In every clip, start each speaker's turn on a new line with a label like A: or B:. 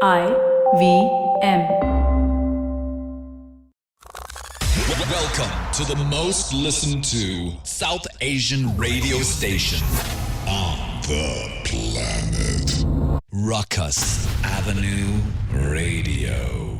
A: IVM.
B: Welcome to the most listened to South Asian radio station on the planet. Rukus Avenue Radio.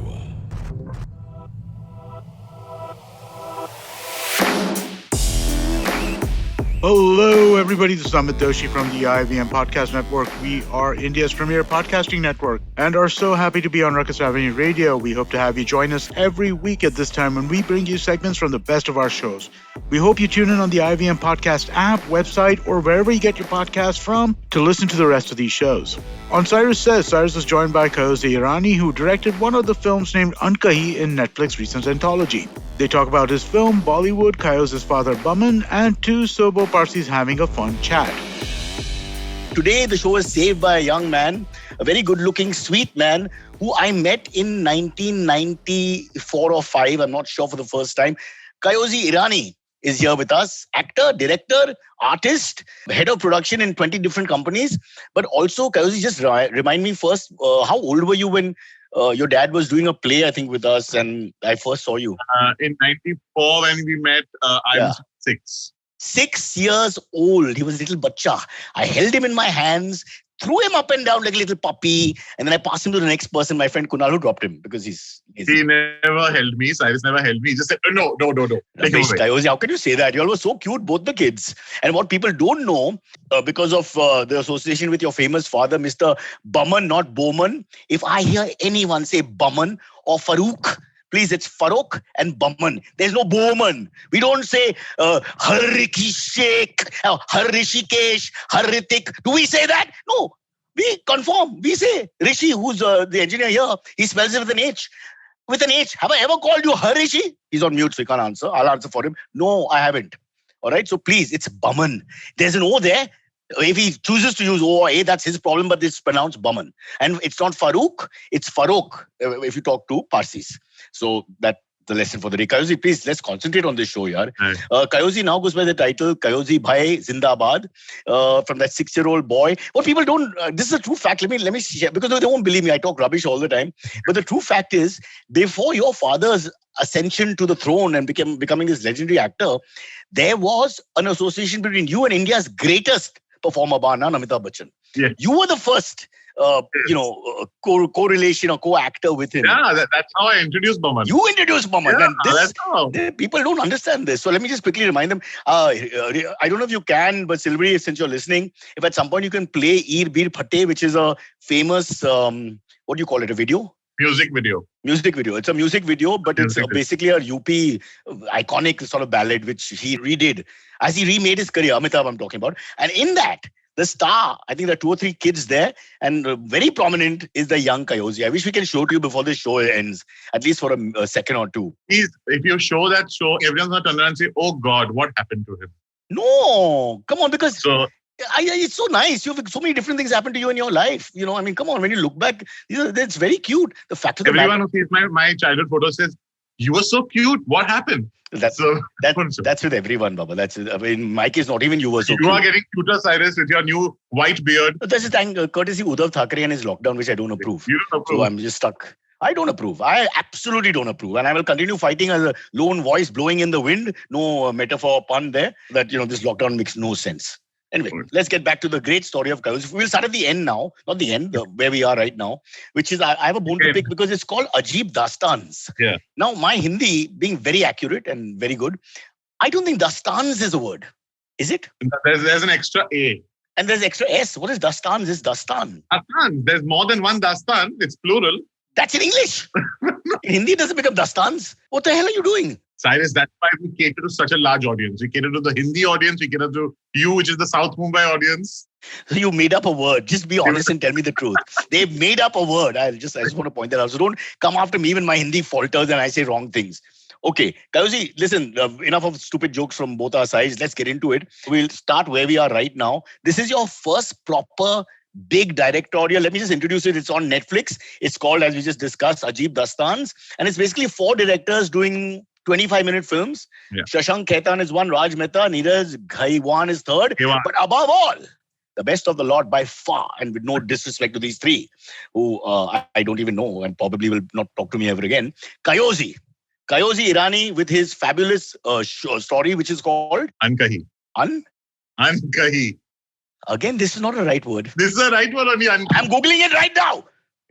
C: Hello, everybody. This is Amit Doshi from the IVM Podcast Network. We are India's premier podcasting network and are so happy to be on Rukus Avenue Radio. We hope to have you join us every week at this time when we bring you segments from the best of our shows. We hope you tune in on the IVM Podcast app, website, or wherever you get your podcasts from to listen to the rest of these shows. On Cyrus Says, Cyrus is joined by Kayoze Irani, who directed one of the films named Naan Curry in Netflix recent anthology. They talk about his film, Bollywood, Kayoze's father, Baman, and two Sobo Parsis having a fun chat.
D: Today, the show is saved by a young man, a very good-looking, sweet man who I met in 1994 or 5. I'm not sure for the first time. Kayoze Irani is here with us. Actor, director, artist, head of production in 20 different companies. But also, Kayoze, just remind me first, how old were you when your dad was doing a play, I think, with us and I first saw you?
E: In 94 when we met, I was 6.
D: 6 years old. He was a little bacha. I held him in my hands, threw him up and down like a little puppy, and then I passed him to the next person, my friend Kunal, who dropped him because he's
E: He never held me. Cyrus never held me. He just said, no. Take him away.
D: Kayoze, how can you say that? You all were so cute, both the kids. And what people don't know, because of the association with your famous father, Mr. Baman, not Bowman, if I hear anyone say Baman or Farooq, please, it's Farooq and Baman. There's no Bowman. We don't say Harrikishek, Harrishikesh, Harritik. Do we say that? No. We conform. We say Rishi, who's the engineer here, he spells it with an H. With an H. Have I ever called you Harishi? He's on mute, so he can't answer. I'll answer for him. No, I haven't. All right. So please, it's Baman. There's an O there. If he chooses to use O or A, that's his problem, but it's pronounced Baman. And it's not Farooq, it's Farooq if you talk to Parsis. So that's the lesson for the day. Kayoze, please, let's concentrate on this show, yaar. Kayoze now goes by the title Kayoze Bhai Zindabad, from that 6-year-old boy. What people don't, this is a true fact. Let me share, because they won't believe me. I talk rubbish all the time. But the true fact is, before your father's ascension to the throne and becoming this legendary actor, there was an association between you and India's greatest performer, bar none, Amitabh Bachchan.
E: Yeah.
D: You were the first, correlation or co-actor with him.
E: Yeah, that's how I introduced Baman.
D: You introduced Baman.
E: Yeah,
D: And
E: that's how.
D: people don't understand this. So let me just quickly remind them. I don't know if you can, but Silvery, since you're listening, if at some point you can play Eer Bir Phatte, which is a famous, what do you call it, a video?
E: Music video.
D: Music video. It's a music video, but it's basically a UP iconic sort of ballad, which he redid as he remade his career. Amitabh, I'm talking about. And in that, the star, I think there are 2 or 3 kids there, and very prominent is the young Kayoze. I wish we can show it to you before the show ends, at least for a second or two.
E: Please, if you show that show, everyone's going to turn around and say, oh God, what happened to him?
D: No, come on, because
E: So,
D: it's so nice. You have so many different things happen to you in your life. Come on, when you look back, it's very cute. The fact of the matter,
E: everyone who sees my childhood photo says, you were so cute. What happened?
D: that's with everyone, Baba. My case, not even you were so
E: You
D: cute.
E: are getting cuter, Cyrus, with your new white beard.
D: That's a thank courtesy Uddhav Thackeray and his lockdown, which I don't approve.
E: You don't approve.
D: So I'm just stuck. I don't approve. I absolutely don't approve. And I will continue fighting as a lone voice blowing in the wind. No metaphor or pun there. That, this lockdown makes no sense. Anyway, let's get back to the great story of Kayoze. We'll start at the end now. Not the end, where we are right now. Which is, I have a bone to pick because it's called Ajeeb Dastans.
E: Yeah.
D: Now, my Hindi, being very accurate and very good, I don't think Dastans is a word. Is it?
E: There's an extra A.
D: And there's extra S. What is Dastans? It's Dastan.
E: Dastan. There's more than one Dastan. It's plural.
D: That's in English. In Hindi, it doesn't become Dastans. What the hell are you doing?
E: Cyrus, that's why we cater to such a large audience. We cater to the Hindi audience. We cater to you, which is the South Mumbai audience.
D: So you made up a word. Just be honest and tell me the truth. They've made up a word. I just want to point that out. So don't come after me when my Hindi falters and I say wrong things. Okay, Kayoze, listen, enough of stupid jokes from both our sides. Let's get into it. We'll start where we are right now. This is your first proper big directorial. Let me just introduce it. It's on Netflix. It's called, as we just discussed, Ajeeb Dastans. And it's basically 4 directors doing 25-minute films. Yeah. Shashank Khaitan is one, Raj Mehta, Neeraj Ghaiwan is third. But above all, the best of the lot by far, and with no disrespect to these three, who I don't even know and probably will not talk to me ever again. Kayoze Irani with his fabulous story, which is called
E: Unkahi. Unkahi.
D: Again, this is not a right word.
E: This is the right word only.
D: I'm Googling it right now.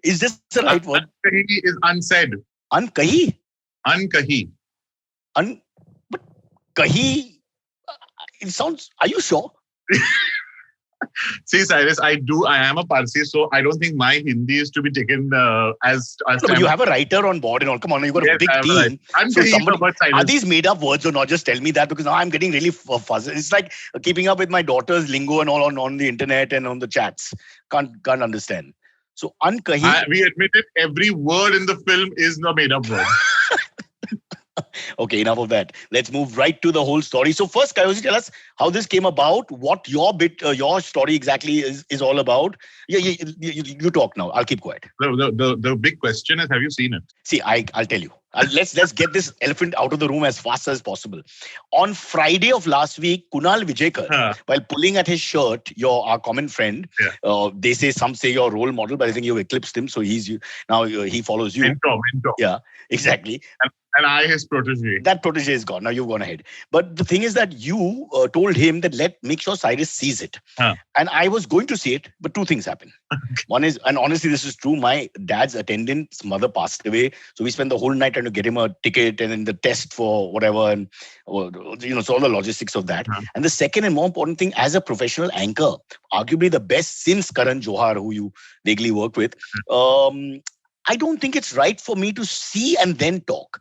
D: Is this the right word?
E: Unkahi is unsaid.
D: Unkahi?
E: Unkahi.
D: But kahi, it sounds, are you sure?
E: See, Cyrus, I am a Parsi, so I don't think my Hindi is to be taken as
D: no, but you have a writer on board and all. Come on, you've got a big team.
E: So
D: are these made up words or not? Just tell me that, because now I'm getting really fuzzy. It's like keeping up with my daughter's lingo and all on the internet and on the chats. Can't understand. So, unkahi.
E: We admit it, every word in the film is a made up word.
D: Okay, enough of that. Let's move right to the whole story. So first, Kayoshi, tell us how this came about, what your story exactly is all about. You talk now. I'll keep quiet.
E: The big question is, have you seen it?
D: See, I'll tell you. Let's get this elephant out of the room as fast as possible. On Friday of last week, Kunal Vijayakar, while pulling at his shirt, our common friend, some say your role model, but I think you've eclipsed him, so now he follows you.
E: Mentor.
D: Yeah, exactly.
E: And I, his protege.
D: That protege is gone. Now you've gone ahead. But the thing is that you told him that make sure Cyrus sees it. And I was going to see it, but two things happened. One is, and honestly, this is true, my dad's attendant's mother passed away. So we spent the whole night trying to get him a ticket and then the test for whatever. And, so all the logistics of that. And the second and more important thing, as a professional anchor, arguably the best since Karan Johar, who you vaguely worked with, I don't think it's right for me to see and then talk,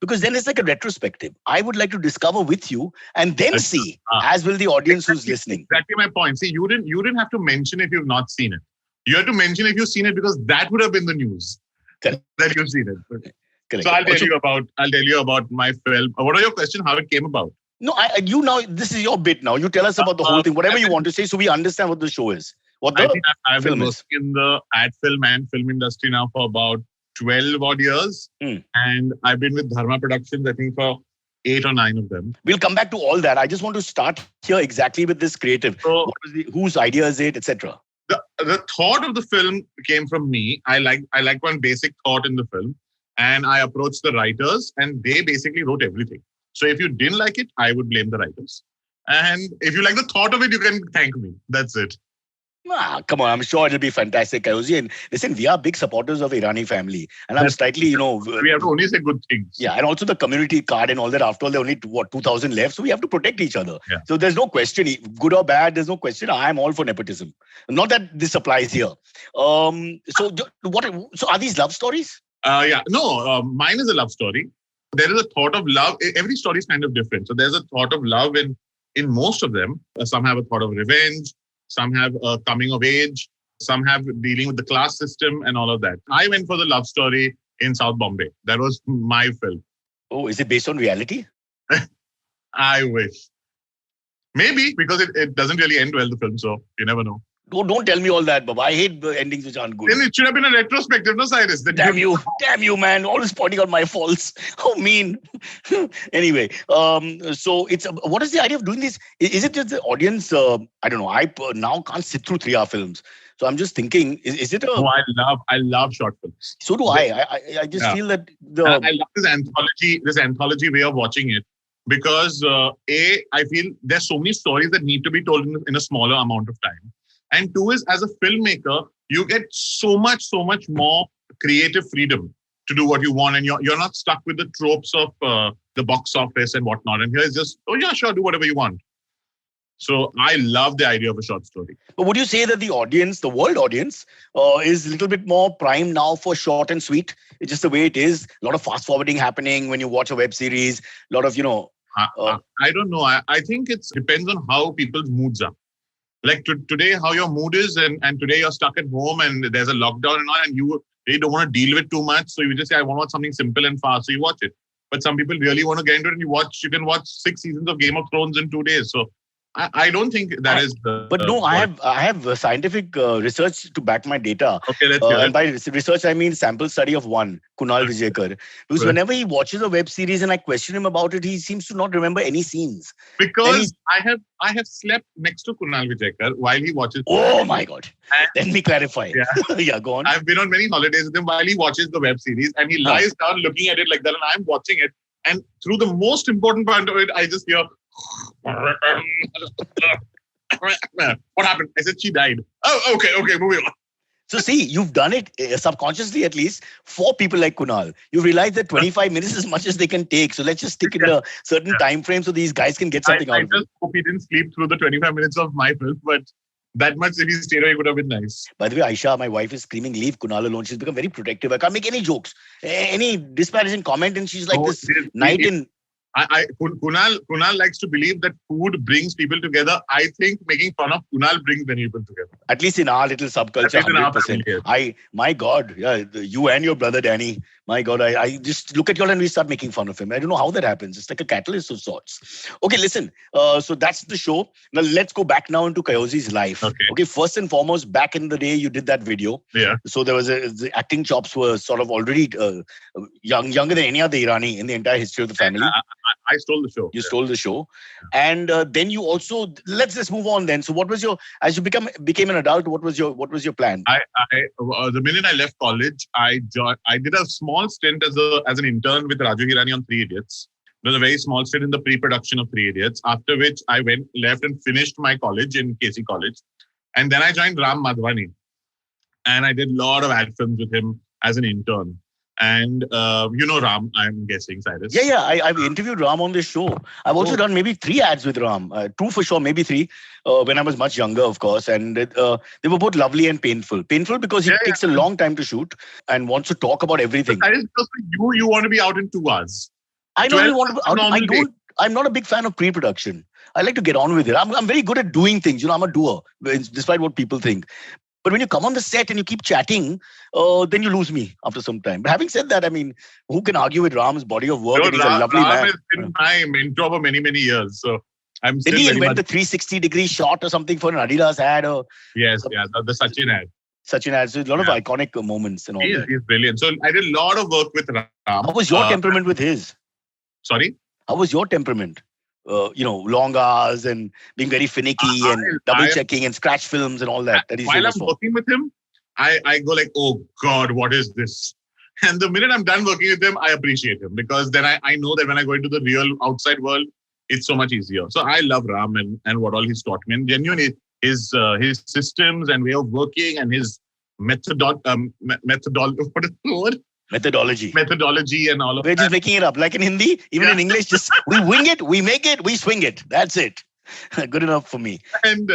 D: because then it's like a retrospective. I would like to discover with you and then see, as will the audience who's listening.
E: Exactly my point. See, you didn't have to mention if you've not seen it. You had to mention if you've seen it, because that would have been the news.
D: Correct.
E: That you've seen it. Correct. So I'll tell you about my film. What are your questions? How it came about?
D: No, now this is your bit now. You tell us about the whole thing, whatever you want to say, so we understand what the show is. I've been working
E: in the ad film and film industry now for about 12 odd years. And I've been with Dharma Productions, I think, for 8 or 9 of them.
D: We'll come back to all that. I just want to start here exactly with this creative. So, whose idea is it, etc.?
E: The thought of the film came from me. I like one basic thought in the film. And I approached the writers and they basically wrote everything. So if you didn't like it, I would blame the writers. And if you like the thought of it, you can thank me. That's it.
D: Come on, I'm sure it'll be fantastic, Kayoze. And listen, we are big supporters of Irani family. And I'm slightly,
E: we have to only say good things.
D: Yeah, and also the community card and all that. After all, there are only 2,000 left. So we have to protect each other. Yeah. So there's no question, good or bad, there's no question. I'm all for nepotism. Not that this applies here. So are these love stories?
E: Mine is a love story. There is a thought of love. Every story is kind of different. So there's a thought of love in most of them. Some have a thought of revenge. Some have coming of age. Some have dealing with the class system and all of that. I went for the love story in South Bombay. That was my film.
D: Oh, is it based on reality?
E: I wish. Maybe, because it doesn't really end well, the film. So you never know.
D: Don't tell me all that, Baba. I hate the endings which aren't good.
E: Then it should have been a retrospective, no, Cyrus?
D: Damn you, man. Always pointing out my faults. How mean. Anyway, so what is the idea of doing this? Is it just the audience? I don't know. I now can't sit through 3-hour films. So I'm just thinking, is it a...
E: No, I love short films.
D: So do I. I just feel that
E: I love this anthology way of watching it. Because I feel there's so many stories that need to be told in a smaller amount of time. And 2 is, as a filmmaker, you get so much more creative freedom to do what you want. And you're not stuck with the tropes of the box office and whatnot. And here it's just, do whatever you want. So I love the idea of a short story.
D: But would you say that the audience, the world audience, is a little bit more primed now for short and sweet? It's just the way it is. A lot of fast forwarding happening when you watch a web series. A lot of,
E: I don't know. I think it depends on how people's moods are. Like today, how your mood is, and today you're stuck at home and there's a lockdown and all, and you really don't want to deal with too much. So you just say, I want something simple and fast. So you watch it. But some people really want to get into it, and you can watch 6 seasons of Game of Thrones in 2 days. So I don't think that is the.
D: But no, I have scientific research to back my data.
E: Okay, let's hear
D: And by research, I mean sample study of one, Kunal Vijayakar. Because whenever he watches a web series and I question him about it, he seems to not remember any scenes.
E: Because I have slept next to Kunal Vijayakar while he watches.
D: Oh my God! Let me clarify. Yeah, go on.
E: I've been on many holidays with him while he watches the web series, and he lies down looking at it like that, and I'm watching it. And through the most important part of it, I just hear. What happened? I said she died. Oh, okay, moving on.
D: So see, you've done it subconsciously at least for people like Kunal. You've realized that 25 minutes is as much as they can take. So let's just stick in a certain time frame so these guys can get something out of it.
E: I just hope he didn't sleep through the 25 minutes of my film, but that much if he stayed away would have been nice.
D: By the way, Aisha, my wife is screaming, leave Kunal alone. She's become very protective. I can't make any jokes, any disparaging comment, and she's like
E: Kunal likes to believe that food brings people together. I think making fun of Kunal brings many people together.
D: At least in our little subculture, 100%. My God, you and your brother Danny. My God, I just look at you all and we start making fun of him. I don't know how that happens. It's like a catalyst of sorts. Okay, listen. So that's the show. Now let's go back now into Kayoze's life. Okay. First and foremost, back in the day, you did that video.
E: Yeah.
D: So there was the acting chops were sort of already younger than any other Irani in the entire history of the family.
E: I stole the show.
D: You stole the show. And then you also, let's just move on then. So what was as you became an adult, what was your plan?
E: The minute I left college, I did a small stint as an intern with Raju Hirani on 3 Idiots. It was a very small stint in the pre-production of 3 Idiots, after which I left and finished my college in KC College. And then I joined Ram Madhwani. And I did a lot of ad films with him as an intern. And you know Ram, I'm guessing, Cyrus.
D: Yeah. I've interviewed Ram on this show. I've also done maybe 3 ads with Ram. 2 for sure, maybe 3 when I was much younger, of course. And they were both lovely and painful. Painful because it takes a long time to shoot and wants to talk about everything.
E: That is because you want to be out in 2 hours.
D: I don't want to be out. I'm not a big fan of pre-production. I like to get on with it. I'm very good at doing things. I'm a doer, despite what people think. But when you come on the set and you keep chatting, then you lose me after some time. But having said that, I mean, who can argue with Ram's body of work? And he's a lovely man.
E: Ram has been my mentor for many, many years. So I'm still.
D: Did he invent the 360-degree shot or something for an Adidas ad?
E: Yes, the Sachin ad.
D: Sachin ad. So a lot of iconic moments and all that.
E: He's brilliant. So I did a lot of work with Ram.
D: How was your temperament with his?
E: Sorry?
D: How was your temperament? Long hours and being very finicky and double checking and scratch films and all that.
E: While I'm working with him, I go like, oh God, what is this? And the minute I'm done working with him, I appreciate him because then I know that when I go into the real outside world, it's so much easier. So I love Ram and what all he's taught me. And genuinely, his systems and way of working and his methodology. What is the word? Methodology and all of that.
D: We're just making it up. Like in Hindi, even in English, just we wing it, we make it, we swing it. That's it. Good enough for me.
E: And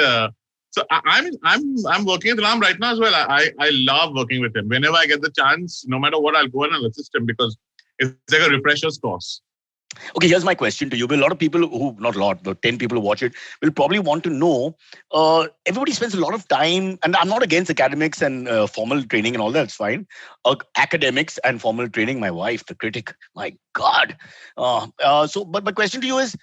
E: so I'm working with Ram right now as well. I love working with him. Whenever I get the chance, no matter what, I'll go and I'll assist him because it's like a refresher's course.
D: Okay, here's my question to you. A lot of people not a lot, but 10 people who watch it will probably want to know, everybody spends a lot of time, and I'm not against academics and formal training and all that, it's fine. Academics and formal training, my wife, the critic, my God. But my question to you is,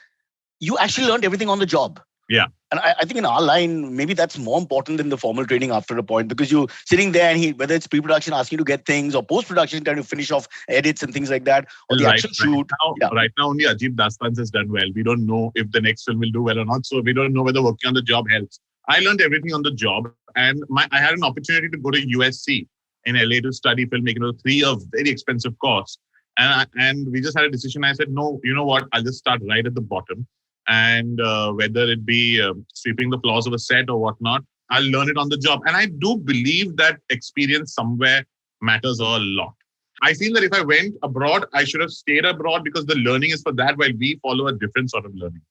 D: you actually learned everything on the job.
E: Yeah.
D: And I think in our line, maybe that's more important than the formal training after a point because you're sitting there and whether it's pre-production asking you to get things or post-production trying to finish off edits and things like that or the actual shoot.
E: Right now, only Ajib Dastans has done well. We don't know if the next film will do well or not. So we don't know whether working on the job helps. I learned everything on the job and I had an opportunity to go to USC in LA to study filmmaking. It was a 3-year very expensive course. And we just had a decision. I said, no, you know what? I'll just start right at the bottom. And whether it be sweeping the floors of a set or whatnot, I'll learn it on the job. And I do believe that experience somewhere matters a lot. I feel that if I went abroad, I should have stayed abroad because the learning is for that while we follow a different sort of learning.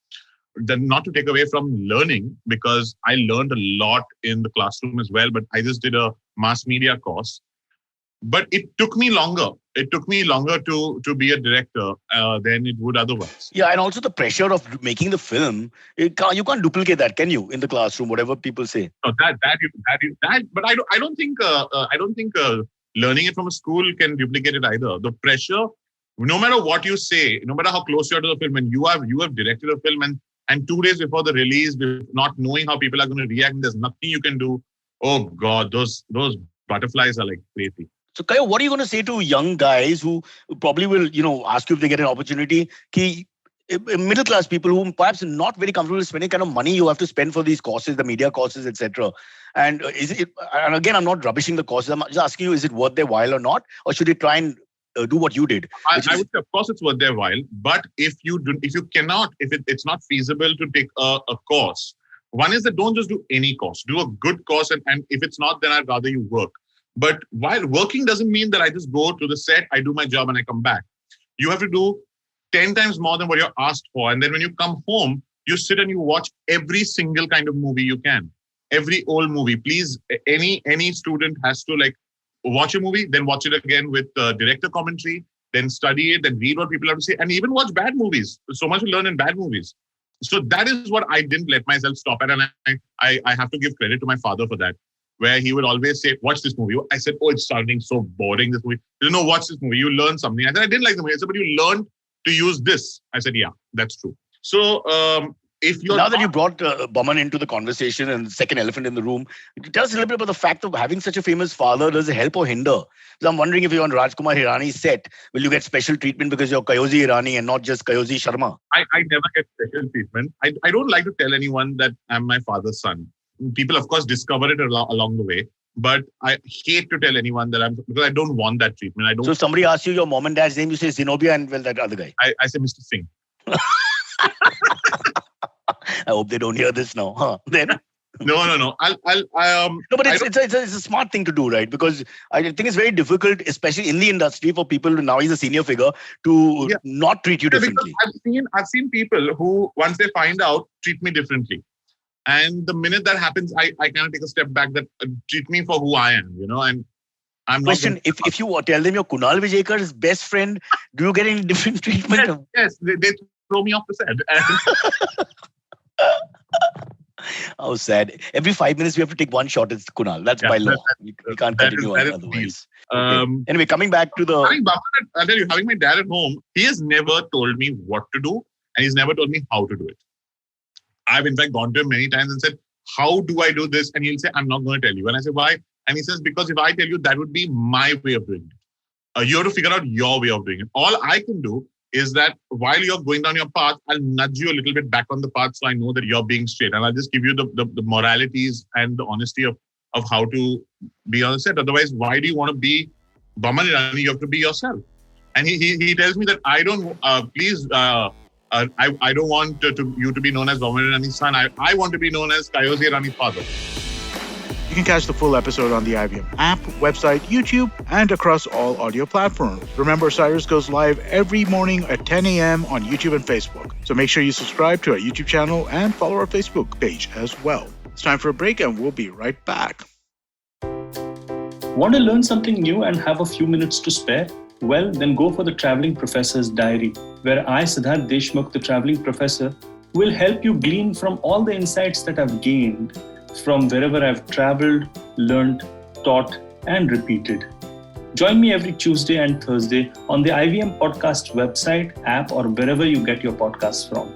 E: Then not to take away from learning because I learned a lot in the classroom as well, but I just did a mass media course. But it took me longer. It took me longer to be a director than it would otherwise.
D: Yeah, and also the pressure of making the film. You can't duplicate that, can you? In the classroom, whatever people say.
E: No, that. But I don't think learning it from a school can duplicate it either. The pressure, no matter what you say, no matter how close you are to the film, and you have directed a film, And 2 days before the release, not knowing how people are going to react, there's nothing you can do. Oh God, those butterflies are like crazy.
D: So, Kayo, what are you going to say to young guys who probably will, ask you if they get an opportunity? Middle class people who perhaps are not very comfortable spending kind of money you have to spend for these courses, the media courses, etc. And and again, I'm not rubbishing the courses. I'm just asking you, is it worth their while or not, or should you try and do what you did?
E: I would say, of course, it's worth their while. But if it's not feasible to take a course, one is that don't just do any course. Do a good course, and if it's not, then I'd rather you work. But while working doesn't mean that I just go to the set, I do my job, and I come back. You have to do 10 times more than what you're asked for. And then when you come home, you sit and you watch every single kind of movie you can. Every old movie. Please, any student has to watch a movie, then watch it again with director commentary, then study it, then read what people have to say, and even watch bad movies. So much to learn in bad movies. So that is what I didn't let myself stop at. And I have to give credit to my father for that, where he would always say, watch this movie. I said, oh, it's sounding so boring, this movie. No, watch this movie. You learn something. I said, I didn't like the movie. I said, but you learned to use this. I said, yeah, that's true. So if you're
D: now that you brought Boman into the conversation and the second elephant in the room, tell us a little bit about the fact of having such a famous father. Does it help or hinder? So I'm wondering if you're on Rajkumar Hirani's set, will you get special treatment because you're Kayoze Irani and not just Kayoze Sharma?
E: I never get special treatment. I don't like to tell anyone that I'm my father's son. People, of course, discover it along the way. But I hate to tell anyone that because I don't want that treatment. So
D: if somebody asks you your mom and dad's name, you say Zenobia and that other guy.
E: I say Mr. Singh.
D: I hope they don't hear this now. Huh? Then
E: No.
D: No, but it's a smart thing to do, right? Because I think it's very difficult, especially in the industry, for people now he's a senior figure to not treat you differently.
E: I've seen people who, once they find out, treat me differently. And the minute that happens, I kind of take a step back that treat me for who I am, and I'm
D: Question, not... If you tell them you're Kunal Vijaykar's best friend, do you get any different treatment?
E: Yes, they throw me off the set.
D: How sad. Every 5 minutes we have to take one shot. It's Kunal. That's by law. We can't continue on otherwise. Okay. Anyway, coming back to the...
E: I'll tell you, having my dad at home, he has never told me what to do and he's never told me how to do it. I've in fact gone to him many times and said, how do I do this? And he'll say, I'm not going to tell you. And I say, why? And he says, because if I tell you, that would be my way of doing it. You have to figure out your way of doing it. All I can do is that while you're going down your path, I'll nudge you a little bit back on the path so I know that you're being straight. And I'll just give you the moralities and the honesty of how to be on the set. Otherwise, why do you want to be Boman Irani? You have to be yourself. And he tells me that I don't, I don't want you to be known as Boman Irani's son. I want to be known as Kayoze Irani's father.
C: You can catch the full episode on the IVM app, website, YouTube, and across all audio platforms. Remember, Cyrus goes live every morning at 10 a.m. on YouTube and Facebook. So make sure you subscribe to our YouTube channel and follow our Facebook page as well. It's time for a break and we'll be right back.
A: Want to learn something new and have a few minutes to spare? Well, then go for the Traveling Professor's Diary, where I, Siddharth Deshmukh, the Traveling Professor, will help you glean from all the insights that I've gained from wherever I've traveled, learned, taught, and repeated. Join me every Tuesday and Thursday on the IVM Podcast website, app, or wherever you get your podcasts from.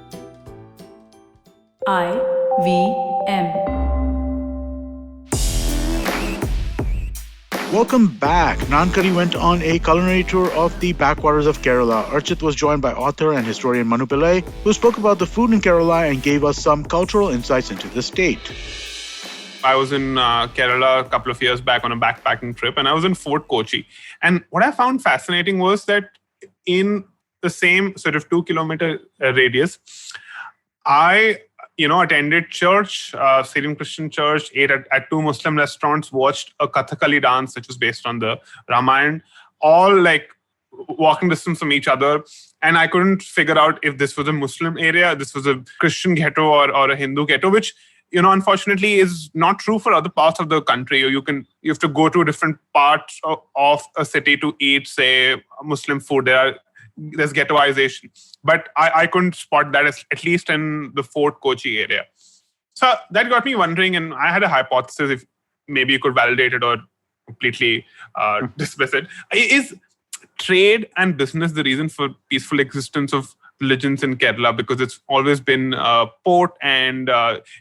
C: IVM. Welcome back. Naan Curry went on a culinary tour of the backwaters of Kerala. Archit was joined by author and historian Manu Pillai, who spoke about the food in Kerala and gave us some cultural insights into the state.
F: I was in Kerala a couple of years back on a backpacking trip, and I was in Fort Kochi. And what I found fascinating was that in the same sort of 2-kilometer radius, I attended church, Syrian Christian church, ate at 2 Muslim restaurants, watched a Kathakali dance, which was based on the Ramayana, all like walking distance from each other. And I couldn't figure out if this was a Muslim area, this was a Christian ghetto or a Hindu ghetto, which, unfortunately is not true for other parts of the country. Or you have to go to a different part of a city to eat, say, Muslim food. There's ghettoization. But I couldn't spot that, at least in the Fort Kochi area. So that got me wondering, and I had a hypothesis if maybe you could validate it or completely dismiss it. Is trade and business the reason for peaceful existence of religions in Kerala because it's always been a port and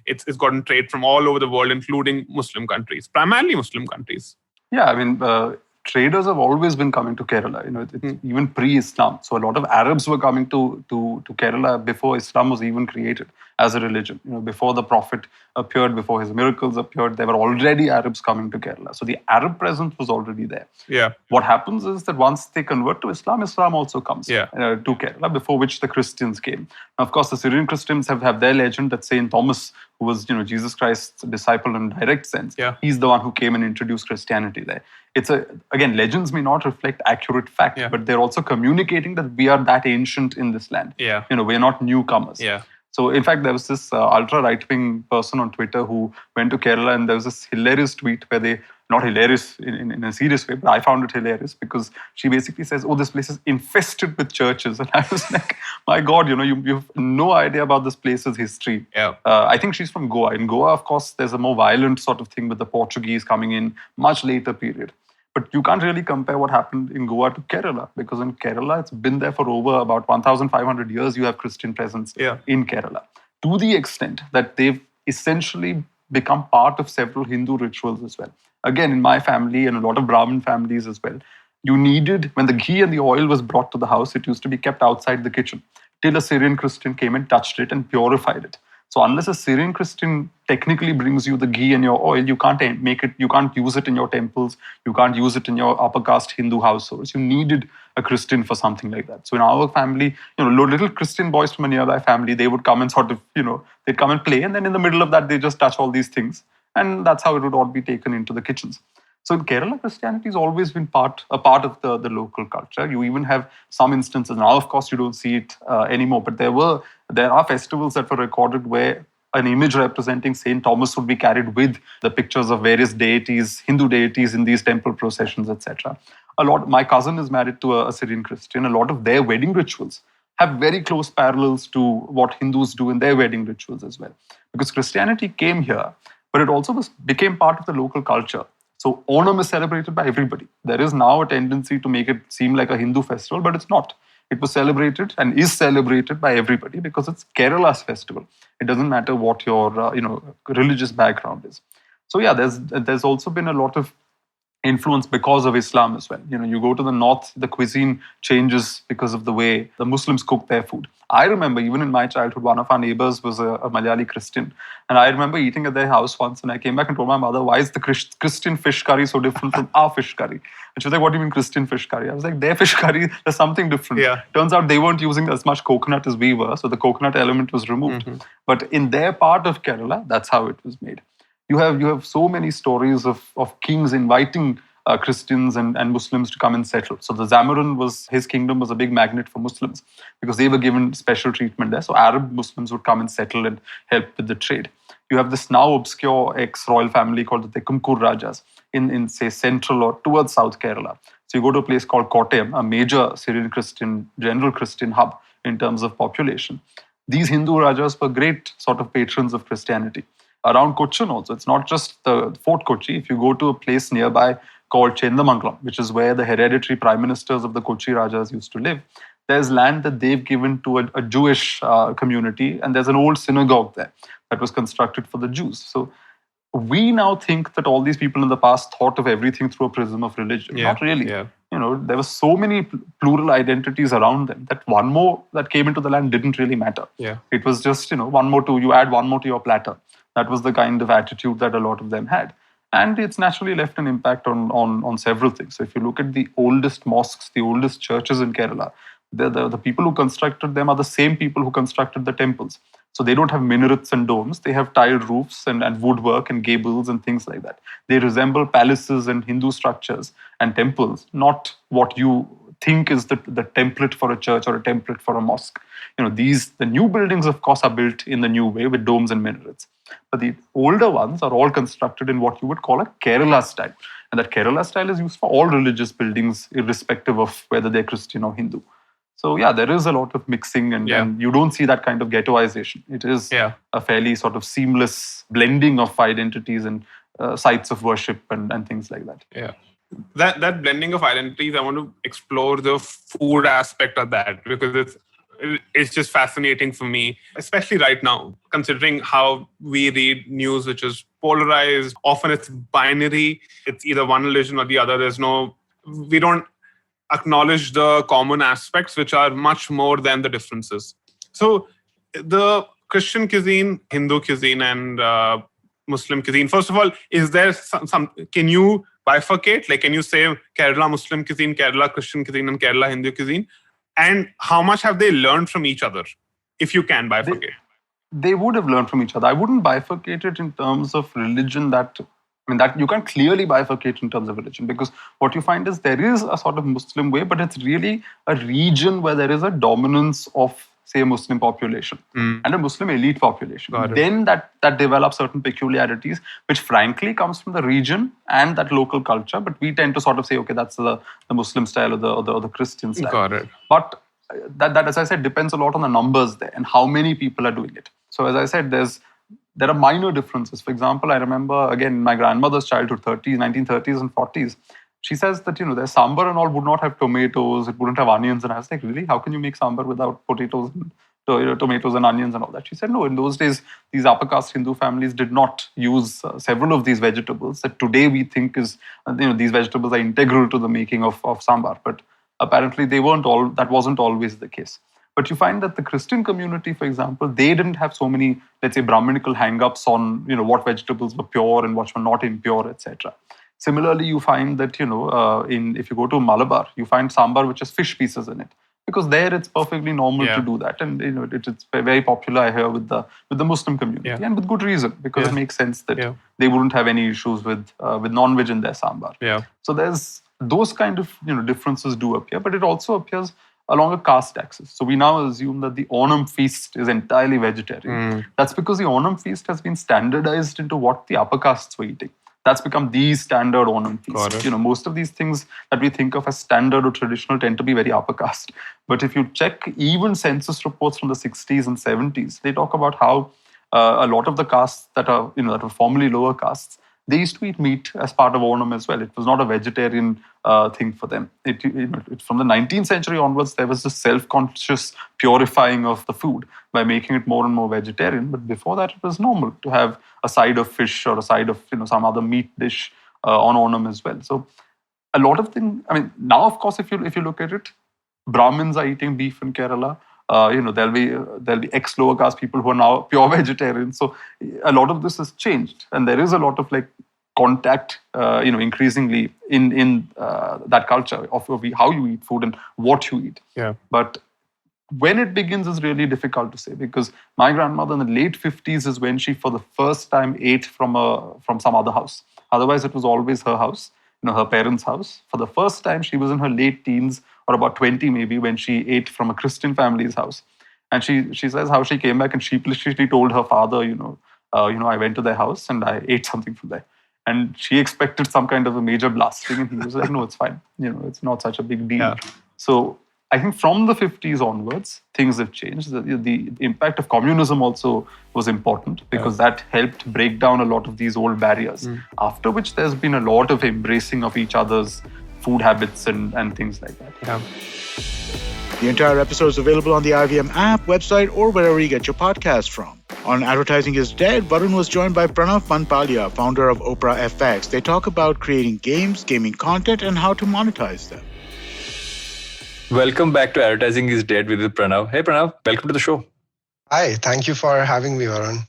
F: it's gotten trade from all over the world, including Muslim countries, primarily Muslim countries.
G: Yeah, I mean, traders have always been coming to Kerala. It's even pre-Islam. So a lot of Arabs were coming to Kerala before Islam was even created as a religion. Before the Prophet appeared, before his miracles appeared, there were already Arabs coming to Kerala. So the Arab presence was already there.
F: Yeah.
G: What happens is that once they convert to Islam, Islam also comes to Kerala, before which the Christians came. Now, of course, the Syrian Christians have their legend that Saint Thomas, who was Jesus Christ's disciple in direct sense, he's the one who came and introduced Christianity there. Again, legends may not reflect accurate fact, but they're also communicating that we are that ancient in this land.
F: Yeah.
G: We're not newcomers.
F: Yeah.
G: So, in fact, there was this ultra right-wing person on Twitter who went to Kerala, and there was this hilarious tweet where they, not hilarious in a serious way, but I found it hilarious because she basically says, oh, this place is infested with churches. And I was like, my God, you have no idea about this place's history.
F: Yeah.
G: I think she's from Goa. In Goa, of course, there's a more violent sort of thing with the Portuguese coming in, much later period. But you can't really compare what happened in Goa to Kerala, because in Kerala, it's been there for over about 1,500 years. You have Christian presence in Kerala, to the extent that they've essentially become part of several Hindu rituals as well. Again, in my family and a lot of Brahmin families as well, you needed, when the ghee and the oil was brought to the house, it used to be kept outside the kitchen till a Syrian Christian came and touched it and purified it. So unless a Syrian Christian technically brings you the ghee and your oil, you can't make it, you can't use it in your temples, you can't use it in your upper caste Hindu households. You needed a Christian for something like that. So in our family, little Christian boys from a nearby family, they would come and sort of, they'd come and play, and then in the middle of that, they just touch all these things. And that's how it would all be taken into the kitchens. So in Kerala, Christianity has always been a part of the local culture. You even have some instances. Now, of course, you don't see it anymore, but there are festivals that were recorded where an image representing Saint Thomas would be carried with the pictures of various deities, Hindu deities in these temple processions, etc. My cousin is married to a Syrian Christian. A lot of their wedding rituals have very close parallels to what Hindus do in their wedding rituals as well. Because Christianity came here, but it also became part of the local culture. So Onam is celebrated by everybody. There is now a tendency to make it seem like a Hindu festival, but it's not. It was celebrated and is celebrated by everybody because it's Kerala's festival. It doesn't matter what your religious background is. So yeah, there's also been a lot of influence because of Islam as well. You go to the north, the cuisine changes because of the way the Muslims cook their food. I remember even in my childhood, one of our neighbors was a Malayali Christian. And I remember eating at their house once, and I came back and told my mother, why is the Christian fish curry so different from our fish curry? And she was like, what do you mean Christian fish curry? I was like, their fish curry, there's something different.
F: Yeah.
G: Turns out they weren't using as much coconut as we were, so the coconut element was removed. Mm-hmm. But in their part of Kerala, that's how it was made. You have so many stories of kings inviting Christians and Muslims to come and settle. So the Zamarin his kingdom was a big magnet for Muslims because they were given special treatment there. So Arab Muslims would come and settle and help with the trade. You have this now obscure ex-royal family called the Tekumkur Rajas in say central or towards South Kerala. So you go to a place called Kottayam, a major Syrian Christian, general Christian hub in terms of population. These Hindu Rajas were great sort of patrons of Christianity. Around Cochin also, it's not just the Fort Kochi. If you go to a place nearby called Chendamangalam, which is where the hereditary prime ministers of the Kochi Rajas used to live, there's land that they've given to a Jewish community, and there's an old synagogue there that was constructed for the Jews. So we now think that all these people in the past thought of everything through a prism of religion.
F: Yeah.
G: Not really.
F: Yeah.
G: There were so many plural identities around them that one more that came into the land didn't really matter.
F: Yeah.
G: It was just, you add one more to your platter. That was the kind of attitude that a lot of them had. And it's naturally left an impact on several things. So if you look at the oldest mosques, the oldest churches in Kerala, the people who constructed them are the same people who constructed the temples. So they don't have minarets and domes. They have tiled roofs and woodwork and gables and things like that. They resemble palaces and Hindu structures and temples, not what you think is the template for a church or a template for a mosque. The new buildings, of course, are built in the new way with domes and minarets. But the older ones are all constructed in what you would call a Kerala style. And that Kerala style is used for all religious buildings, irrespective of whether they're Christian or Hindu. So yeah, there is a lot of mixing and you don't see that kind of ghettoization. It is a fairly sort of seamless blending of identities and sites of worship and things like that.
F: Yeah. That blending of identities, I want to explore the food aspect of that because it's just fascinating for me, especially right now, considering how we read news, which is polarized. Often it's binary. It's either one religion or the other. We don't acknowledge the common aspects, which are much more than the differences. So the Christian cuisine, Hindu cuisine, and Muslim cuisine, first of all, is there some can you bifurcate? Like, can you say Kerala Muslim cuisine, Kerala Christian cuisine, and Kerala Hindu cuisine? And how much have they learned from each other, if you can bifurcate?
G: They would have learned from each other. I wouldn't bifurcate it in terms of religion that you can't clearly bifurcate in terms of religion, because what you find is there is a sort of Muslim way, but it's really a region where there is a dominance of, say, a Muslim population and a Muslim elite population. Then that develops certain peculiarities, which frankly comes from the region and that local culture. But we tend to sort of say, okay, that's the Muslim style or the Christian style.
F: Got it.
G: But that, as I said, depends a lot on the numbers there and how many people are doing it. So as I said, there are minor differences. For example, I remember, again, my grandmother's childhood, 1930s and 40s. She says that, their sambar and all would not have tomatoes, it wouldn't have onions. And I was like, really? How can you make sambar without potatoes and tomatoes and onions and all that? She said, no, in those days, these upper caste Hindu families did not use several of these vegetables that today we think is, these vegetables are integral to the making of sambar. But apparently that wasn't always the case. But you find that the Christian community, for example, they didn't have so many, let's say, Brahminical hang-ups on, what vegetables were pure and what were not impure, etc. Similarly, you find that, if you go to Malabar, you find sambar which has fish pieces in it, because there it's perfectly normal to do that. And, it's very popular here with the Muslim community, and with good reason, because it makes sense that they wouldn't have any issues with non-veg in their sambar.
F: Yeah.
G: So there's those kind of, differences do appear, but it also appears along a caste axis. So we now assume that the Onam feast is entirely vegetarian. That's because the Onam feast has been standardized into what the upper castes were eating. That's become the standard Onam feast. Most of these things that we think of as standard or traditional tend to be very upper caste. But if you check even census reports from the 60s and 70s, they talk about how a lot of the castes that were formerly lower castes, they used to eat meat as part of Onam as well. It was not a vegetarian thing for them. From the 19th century onwards, there was this self-conscious purifying of the food by making it more and more vegetarian. But before that, it was normal to have a side of fish or a side of some other meat dish on Onam as well. So a lot of things. Now of course, if you look at it, Brahmins are eating beef in Kerala. There'll be ex-lower caste people who are now pure vegetarians. So a lot of this has changed, and there is a lot of contact, increasingly in that culture of how you eat food and what you eat.
F: Yeah.
G: But when it begins is really difficult to say, because my grandmother in the late 50s is when she, for the first time, ate from some other house. Otherwise, it was always her house, her parents' house. For the first time, she was in her late teens, or about 20 maybe, when she ate from a Christian family's house. And she says how she came back and sheepishly told her father, I went to their house and I ate something from there. And she expected some kind of a major blasting, and he was like, no, it's fine. It's not such a big deal.
F: Yeah.
G: So I think from the 50s onwards, things have changed. The impact of communism also was important, because that helped break down a lot of these old barriers. After which there's been a lot of embracing of each other's food habits and things like that.
F: Yeah.
C: The entire episode is available on the IVM app, website, or wherever you get your podcast from. On Advertising is Dead, Varun was joined by Pranav Panpalia, founder of Opera FX. They talk about creating games, gaming content, and how to monetize them.
H: Welcome back to Advertising is Dead with Pranav. Hey Pranav, welcome to the show.
I: Hi, thank you for having me, Varun.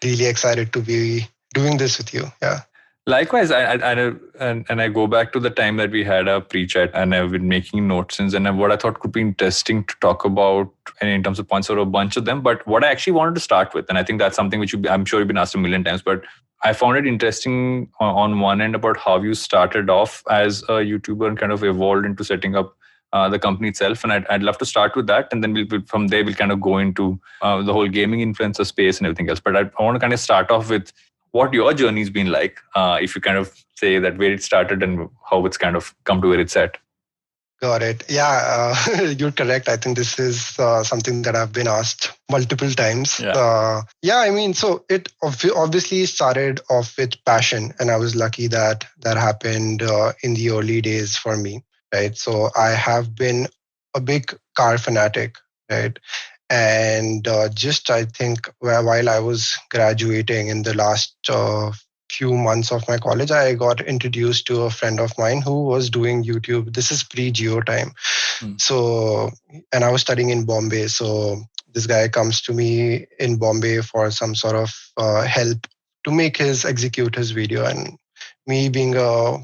I: Really excited to be doing this with you. Yeah.
H: Likewise, I go back to the time that we had a pre-chat, and I've been making notes since. And what I thought could be interesting to talk about, and in terms of points, or a bunch of them. But what I actually wanted to start with, and I think that's something which I'm sure you've been asked a million times, but I found it interesting on one end about how you started off as a YouTuber and kind of evolved into setting up the company itself. And I'd love to start with that, and then from there we'll kind of go into the whole gaming influencer space and everything else. But I want to kind of start off with what your journey's been like, if you kind of say that where it started and how it's kind of come to where it's at.
I: Got it. Yeah, you're correct. I think this is something that I've been asked multiple times.
H: Yeah.
I: So it obviously started off with passion, and I was lucky that happened in the early days for me, right? So I have been a big car fanatic right? And just I think while I was graduating in the last few months of my college, I got introduced to a friend of mine who was doing YouTube. This is pre-Geo time. So, and I was studying in Bombay. So this guy comes to me in Bombay for some sort of help to execute his video. And me being a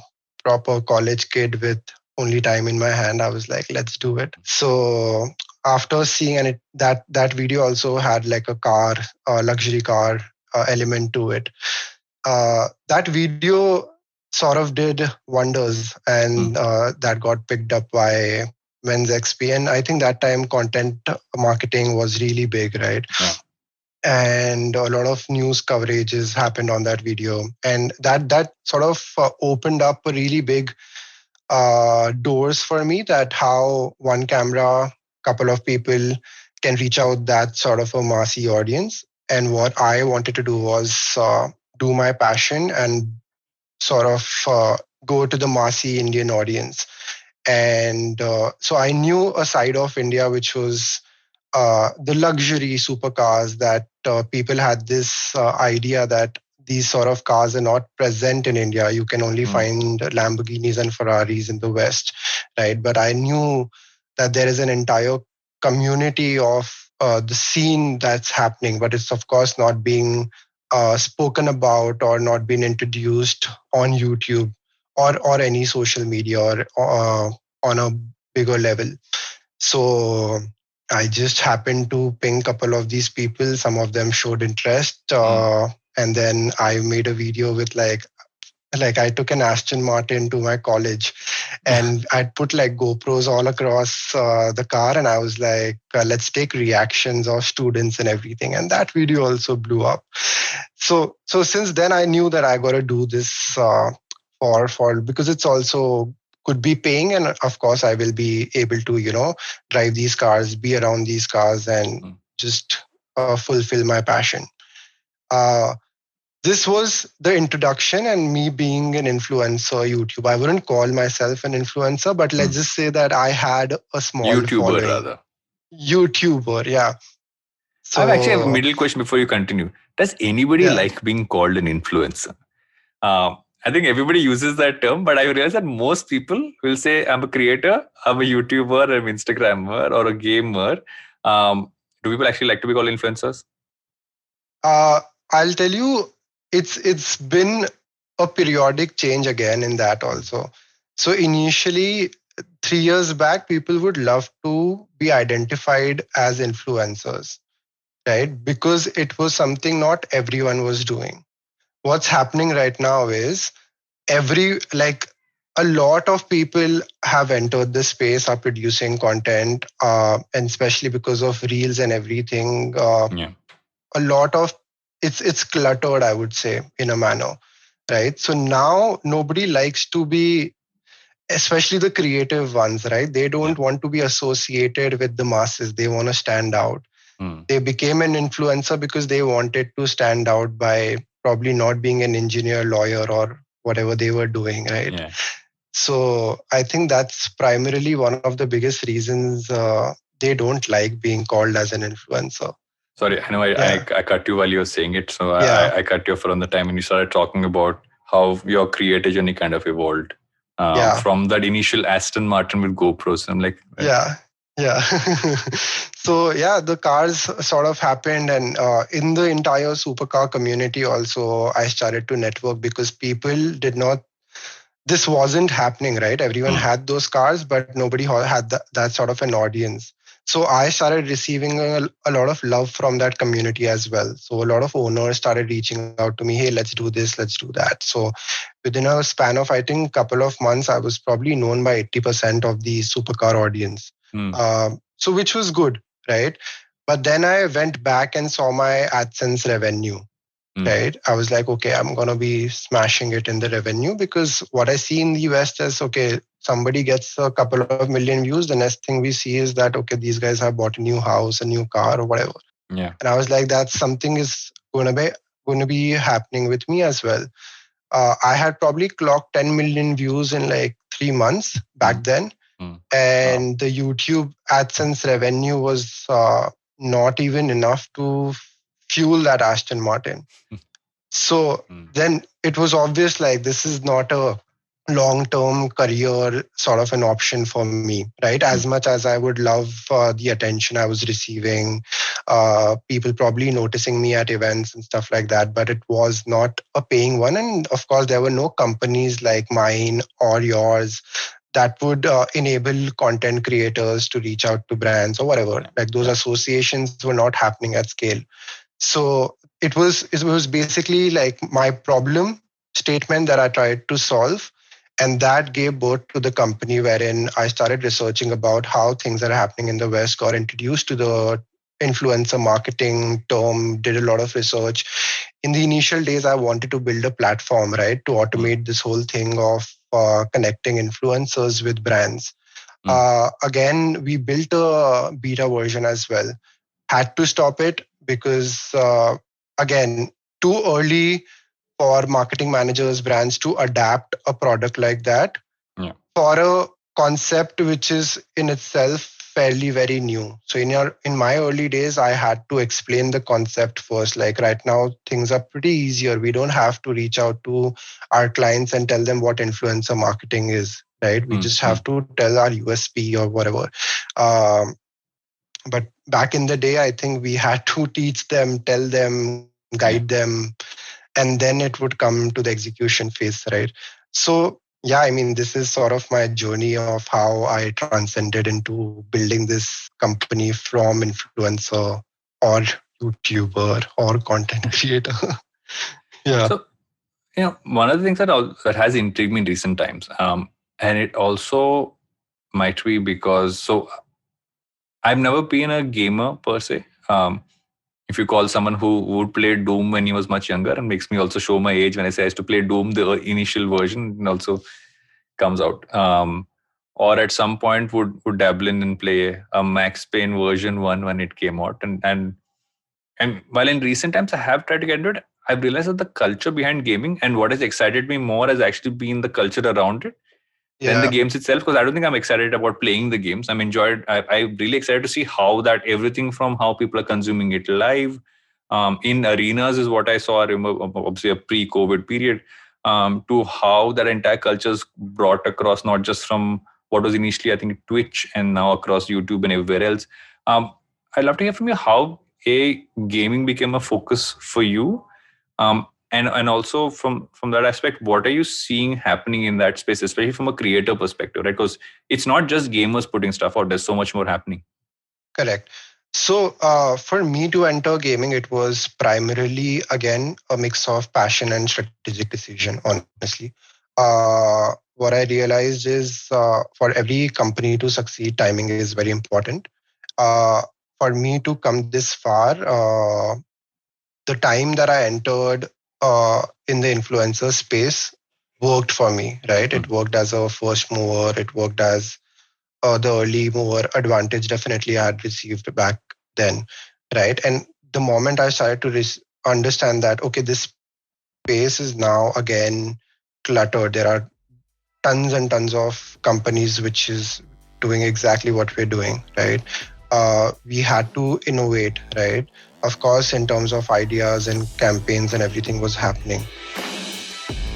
I: proper college kid with only time in my hand, I was like, let's do it. So after seeing, and that video also had like a luxury car element to it. That video sort of did wonders, and that got picked up by Men's XP. And I think that time content marketing was really big, right?
H: Yeah.
I: And a lot of news coverages happened on that video, and that sort of opened up a really big doors for me, that how one camera, couple of people can reach out that sort of a massy audience. And what I wanted to do was do my passion and sort of go to the massy Indian audience. And so I knew a side of India which was the luxury supercars, that people had this idea that these sort of cars are not present in India. You can only find Lamborghinis and Ferraris in the West, right? But I knew that there is an entire community of the scene that's happening, but it's of course not being spoken about or not being introduced on YouTube or any social media or on a bigger level. So I just happened to ping a couple of these people. Some of them showed interest. And then I made a video with like I took an Aston Martin to my college, and I'd put like GoPros all across the car. And I was like, let's take reactions of students and everything. And that video also blew up. So since then I knew that I got to do this for because it's also could be paying, and of course I will be able to drive these cars, be around these cars, and just fulfill my passion. This was the introduction, and me being an influencer YouTube. I wouldn't call myself an influencer, but let's just say that I had a small
H: YouTuber
I: following.
H: rather.
I: YouTuber, yeah. So,
H: I actually have a middle question before you continue. Does anybody like being called an influencer? I think everybody uses that term, but I realize that most people will say, I'm a creator, I'm a YouTuber, I'm an Instagrammer, or a gamer. Do people actually like to be called influencers?
I: I'll tell you, it's been a periodic change again in that also. So initially, 3 years back, people would love to be identified as influencers, right? Because it was something not everyone was doing. What's happening right now is a lot of people have entered the space, are producing content, and especially because of reels and everything. A lot of it's cluttered, I would say, in a manner, right? So now nobody likes to be, especially the creative ones, right? They don't want to be associated with the masses. They want to stand out. They became an influencer because they wanted to stand out by probably not being an engineer, lawyer, or whatever they were doing, right?
H: Yeah.
I: So I think that's primarily one of the biggest reasons they don't like being called as an influencer.
H: Sorry, I know I cut you while you were saying it. So I cut you from the time when you started talking about how your creator journey kind of evolved from that initial Aston Martin with GoPros. I'm like,
I: yeah. So the cars sort of happened, and in the entire supercar community also, I started to network because people this wasn't happening, right? Everyone had those cars, but nobody had that sort of an audience. So I started receiving a lot of love from that community as well. So a lot of owners started reaching out to me, hey, let's do this, let's do that. So within a span of, I think, couple of months, I was probably known by 80% of the supercar audience. So which was good, right? But then I went back and saw my AdSense revenue. Right. I was like, okay, I'm going to be smashing it in the revenue, because what I see in the West is, okay, somebody gets a couple of million views. The next thing we see is that, okay, these guys have bought a new house, a new car, or whatever.
H: Yeah.
I: And I was like, that something is going to be happening with me as well. I had probably clocked 10 million views in like 3 months back then. And the YouTube AdSense revenue was not even enough to fuel that Aston Martin. So then it was obvious, like, this is not a long-term career sort of an option for me, right? As much as I would love the attention I was receiving, people probably noticing me at events and stuff like that, but it was not a paying one. And of course, there were no companies like mine or yours that would enable content creators to reach out to brands or whatever. Like, those associations were not happening at scale. So it was basically like my problem statement that I tried to solve. And that gave birth to the company wherein I started researching about how things are happening in the West, got introduced to the influencer marketing term, did a lot of research. In the initial days, I wanted to build a platform, right, to automate this whole thing of connecting influencers with brands. Again, we built a beta version as well. Had to stop it because, again, too early for marketing managers, brands to adapt a product like that for a concept which is in itself fairly very new. So in my early days, I had to explain the concept first. Like, right now, things are pretty easier. We don't have to reach out to our clients and tell them what influencer marketing is, right? We just have to tell our USP or whatever. But back in the day, I think we had to teach them, tell them, guide them, and then it would come to the execution phase, right? So, yeah, I mean, this is sort of my journey of how I transcended into building this company from influencer or YouTuber or content creator. Yeah.
H: So, one of the things that has intrigued me in recent times, and it also might be because, I've never been a gamer per se. If you call someone who would play Doom when he was much younger, and makes me also show my age when I say I used to play Doom, the initial version, and also comes out. Or at some point would dabble in and play a Max Payne version 1 when it came out. And while in recent times I have tried to get into it, I've realized that the culture behind gaming and what has excited me more has actually been the culture around it than the games itself, because I don't think I'm excited about playing the games. I'm really excited to see how that everything from how people are consuming it live, in arenas is what I saw, I remember, obviously a pre-COVID period, to how that entire culture is brought across, not just from what was initially, I think, Twitch and now across YouTube and everywhere else. I'd love to hear from you how gaming became a focus for you. And also from that aspect, what are you seeing happening in that space, especially from a creator perspective, right? Because it's not just gamers putting stuff out, there's so much more happening.
I: Correct. So for me to enter gaming, it was primarily, again, a mix of passion and strategic decision, honestly. What I realized is for every company to succeed, timing is very important. For me to come this far, the time that I entered in the influencer space worked for me, right? It worked as a first mover. It worked as the early mover advantage definitely I had received back then, right? And the moment I started to understand that, okay, this space is now again cluttered. There are tons and tons of companies which is doing exactly what we're doing, right? We had to innovate, right? Of course, in terms of ideas and campaigns and everything was happening.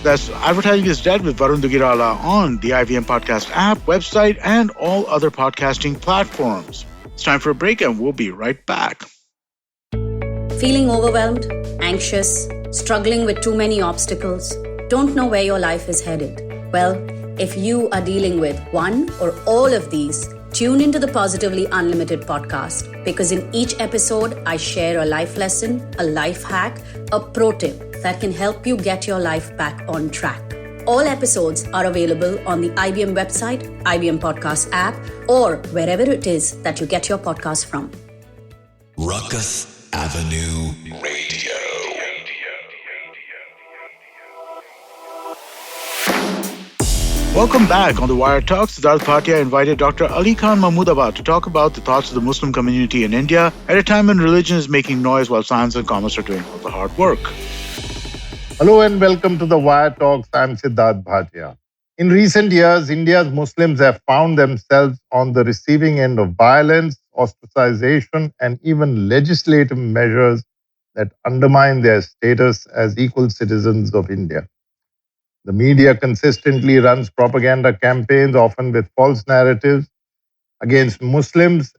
C: That's Advertising is Dead with Varun Duggirala on the IVM Podcast app, website, and all other podcasting platforms. It's time for a break and we'll be right back.
J: Feeling overwhelmed, anxious, struggling with too many obstacles, don't know where your life is headed? Well, if you are dealing with one or all of these, tune into the Positively Unlimited podcast, because in each episode, I share a life lesson, a life hack, a pro tip that can help you get your life back on track. All episodes are available on the IVM website, IVM Podcast app, or wherever it is that you get your podcast from.
B: Rukus Avenue Radio.
C: Welcome back. On the Wire Talk, Siddharth Bhatia invited Dr. Ali Khan Mahmudabad to talk about the thoughts of the Muslim community in India at a time when religion is making noise while science and commerce are doing all the hard work.
K: Hello and welcome to the Wire Talks. I'm Siddharth Bhatia. In recent years, India's Muslims have found themselves on the receiving end of violence, ostracization, and even legislative measures that undermine their status as equal citizens of India. The media consistently runs propaganda campaigns, often with false narratives, against Muslims,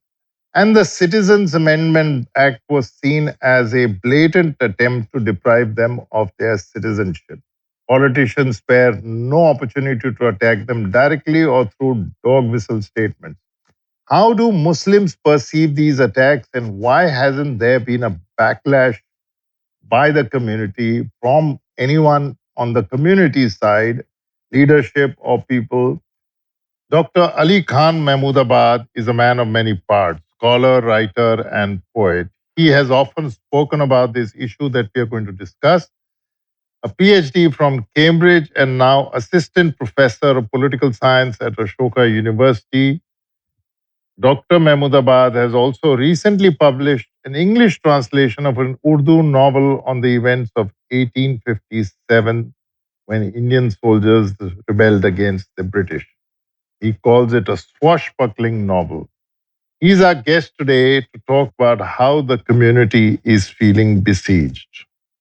K: and the Citizens Amendment Act was seen as a blatant attempt to deprive them of their citizenship. Politicians spare no opportunity to attack them directly or through dog whistle statements. How do Muslims perceive these attacks, and why hasn't there been a backlash by the community from anyone on the community side, leadership or people? Dr. Ali Khan Mahmudabad is a man of many parts, scholar, writer, and poet. He has often spoken about this issue that we are going to discuss. A PhD from Cambridge and now assistant professor of political science at Ashoka University, Dr. Mahmudabad has also recently published an English translation of an Urdu novel on the events of 1857 when Indian soldiers rebelled against the British. He calls it a swashbuckling novel. He's our guest today to talk about how the community is feeling besieged.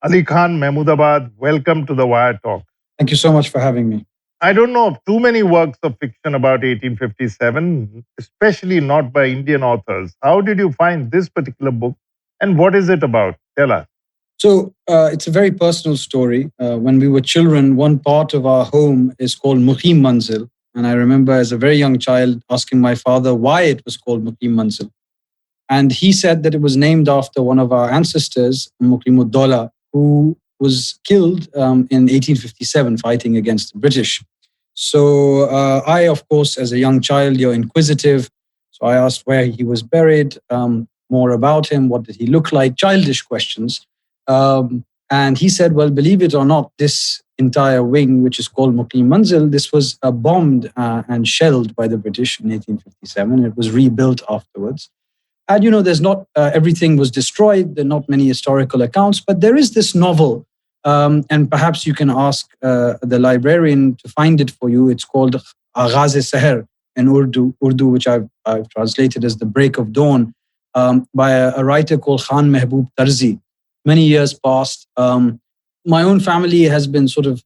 K: Ali Khan Mahmudabad, welcome to the Wire Talk.
L: Thank you so much for having me.
K: I don't know of too many works of fiction about 1857, especially not by Indian authors. How did you find this particular book, and what is it about? Tell us.
L: So it's a very personal story. When we were children, one part of our home is called Muqim Manzil. And I remember as a very young child asking my father why it was called Muqim Manzil. And he said that it was named after one of our ancestors, Muqimud-Dawla, who was killed in 1857 fighting against the British. So I, of course, as a young child, you're inquisitive. So I asked where he was buried, more about him, what did he look like, childish questions. And he said, well, believe it or not, this entire wing, which is called Muqim Manzil, this was bombed and shelled by the British in 1857. It was rebuilt afterwards. And, you know, there's not, everything was destroyed. There are not many historical accounts, but there is this novel. And perhaps you can ask the librarian to find it for you. It's called Aghaze-e-Seher in Urdu, which I've translated as The Break of Dawn, by a writer called Khan Mahmudabad. Many years past. My own family has been sort of